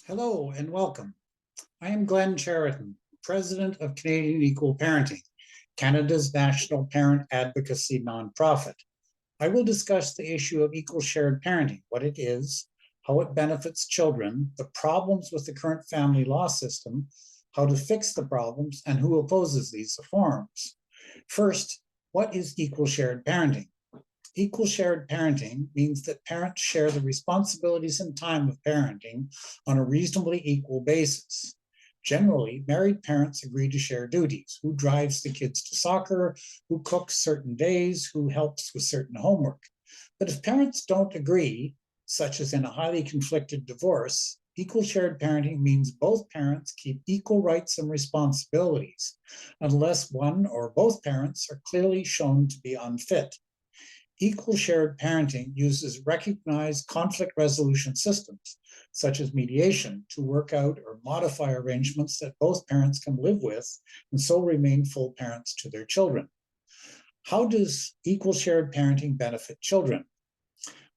Hello and welcome. I am Glenn Cheriton, President of Canadian Equal Parenting, Canada's national parent advocacy nonprofit. I will discuss the issue of equal shared parenting, what it is, how it benefits children, the problems with the current family law system, how to fix the problems, and who opposes these reforms. First, what is equal shared parenting? Equal shared parenting means that parents share the responsibilities and time of parenting on a reasonably equal basis. Generally, married parents agree to share duties: who drives the kids to soccer, who cooks certain days, who helps with certain homework. But if parents don't agree, such as in a highly conflicted divorce, equal shared parenting means both parents keep equal rights and responsibilities, unless one or both parents are clearly shown to be unfit. Equal shared parenting uses recognized conflict resolution systems, such as mediation, to work out or modify arrangements that both parents can live with and so remain full parents to their children. How does equal shared parenting benefit children?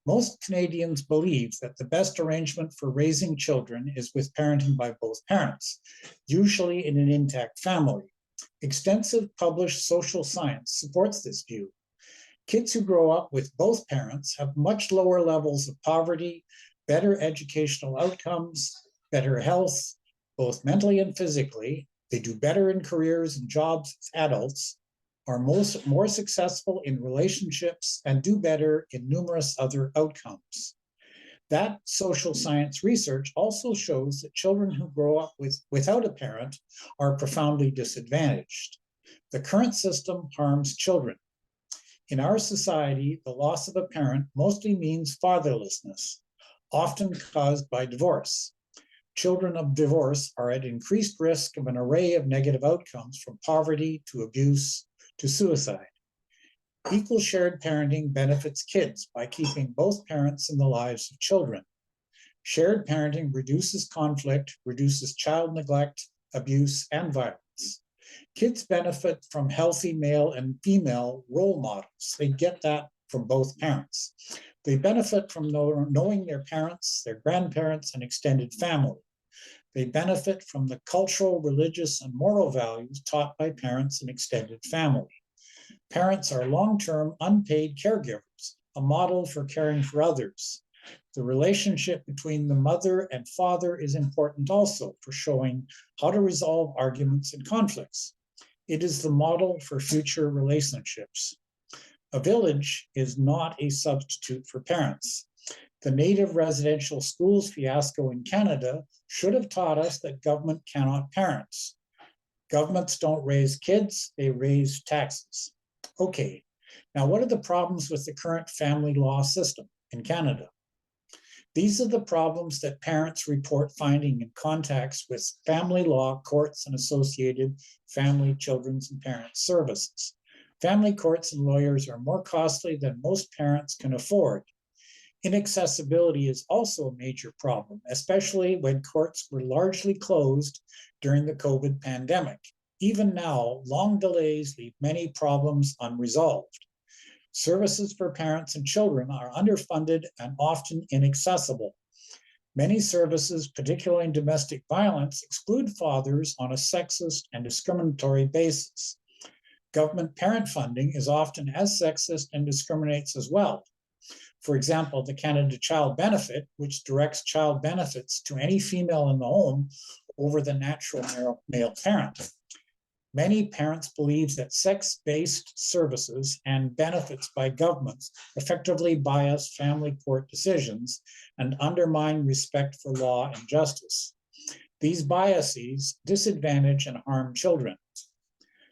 Most Canadians believe that the best arrangement for raising children is with parenting by both parents, usually in an intact family. Extensive published social science supports this view. Kids who grow up with both parents have much lower levels of poverty, better educational outcomes, better health, both mentally and physically. They do better in careers and jobs as adults, are more successful in relationships, and do better in numerous other outcomes. That social science research also shows that children who grow up without a parent are profoundly disadvantaged. The current system harms children. In our society, the loss of a parent mostly means fatherlessness, often caused by divorce. Children of divorce are at increased risk of an array of negative outcomes, from poverty to abuse to suicide. Equal shared parenting benefits kids by keeping both parents in the lives of children. Shared parenting reduces conflict, reduces child neglect, abuse, and violence. Kids benefit from healthy male and female role models. They get that from both parents. They benefit from knowing their parents, their grandparents, and extended family. They benefit from the cultural, religious, and moral values taught by parents and extended family. Parents are long-term unpaid caregivers, a model for caring for others. The relationship between the mother and father is important also for showing how to resolve arguments and conflicts. It is the model for future relationships. A village is not a substitute for parents. The native residential schools fiasco in Canada should have taught us that government cannot parent. Governments don't raise kids, they raise taxes. Okay, now what are the problems with the current family law system in Canada? These are the problems that parents report finding in contacts with family law courts and associated family, children's, and parent services. Family courts and lawyers are more costly than most parents can afford. Inaccessibility is also a major problem, especially when courts were largely closed during the COVID pandemic. Even now, long delays leave many problems unresolved. Services for parents and children are underfunded and often inaccessible. Many services, particularly in domestic violence, exclude fathers on a sexist and discriminatory basis. Government parent funding is often as sexist and discriminates as well. For example, the Canada Child Benefit, which directs child benefits to any female in the home over the natural male parent. Many parents believe that sex-based services and benefits by governments effectively bias family court decisions and undermine respect for law and justice. These biases disadvantage and harm children.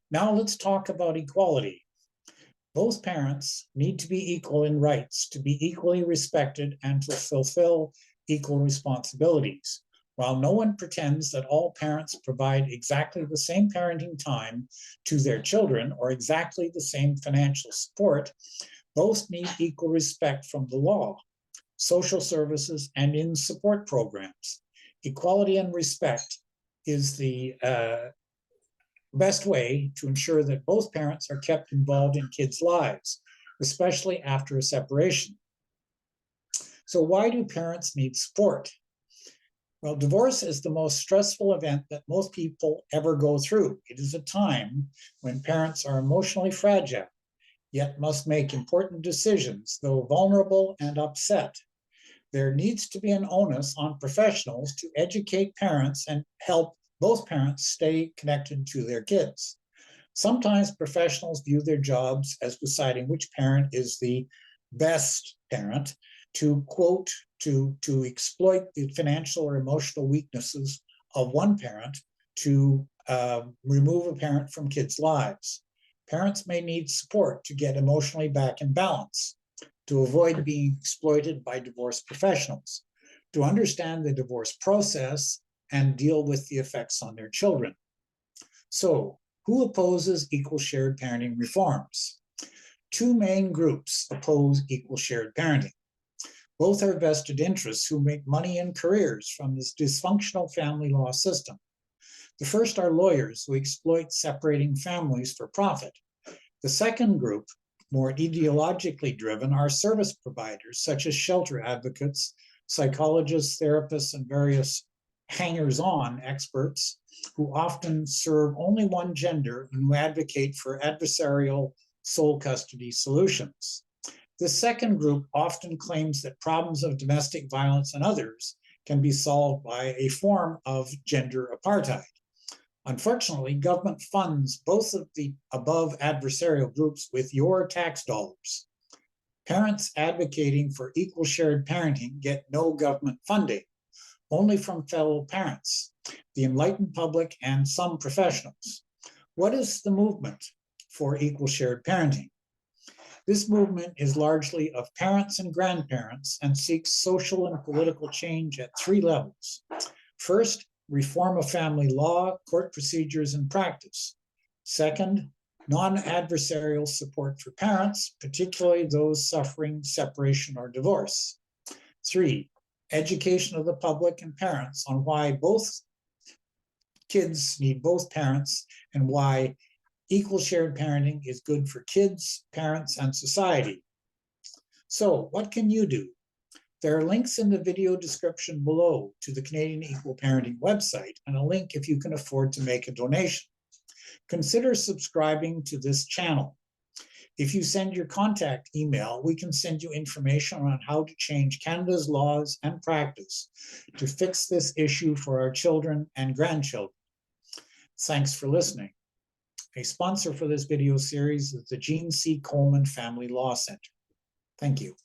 Now let's talk about equality. Both parents need to be equal in rights, to be equally respected, and to fulfill equal responsibilities. While no one pretends that all parents provide exactly the same parenting time to their children or exactly the same financial support, both need equal respect from the law, social services, and in support programs. Equality and respect is the best way to ensure that both parents are kept involved in kids' lives, especially after a separation. So why do parents need support? Well, divorce is the most stressful event that most people ever go through. It is a time when parents are emotionally fragile, yet must make important decisions, though vulnerable and upset. There needs to be an onus on professionals to educate parents and help both parents stay connected to their kids. Sometimes professionals view their jobs as deciding which parent is the best parent, to quote, to exploit the financial or emotional weaknesses of one parent to remove a parent from kids' lives. Parents may need support to get emotionally back in balance, to avoid being exploited by divorce professionals, to understand the divorce process and deal with the effects on their children. So, who opposes equal shared parenting reforms? Two main groups oppose equal shared parenting. Both are vested interests who make money and careers from this dysfunctional family law system. The first are lawyers who exploit separating families for profit. The second group, more ideologically driven, are service providers such as shelter advocates, psychologists, therapists, and various hangers-on experts who often serve only one gender and who advocate for adversarial sole custody solutions. The second group often claims that problems of domestic violence and others can be solved by a form of gender apartheid. Unfortunately, government funds both of the above adversarial groups with your tax dollars. Parents advocating for equal shared parenting get no government funding, only from fellow parents, the enlightened public, and some professionals. What is the movement for equal shared parenting? This movement is largely of parents and grandparents and seeks social and political change at three levels. First, reform of family law, court procedures, and practice. Second, non-adversarial support for parents, particularly those suffering separation or divorce. Three, education of the public and parents on why both kids need both parents and why equal shared parenting is good for kids, parents, and society. So, what can you do? There are links in the video description below to the Canadian Equal Parenting website and a link if you can afford to make a donation. Consider subscribing to this channel. If you send your contact email, we can send you information on how to change Canada's laws and practice to fix this issue for our children and grandchildren. Thanks for listening. A sponsor for this video series is the Jean C. Coleman Family Law Center. Thank you.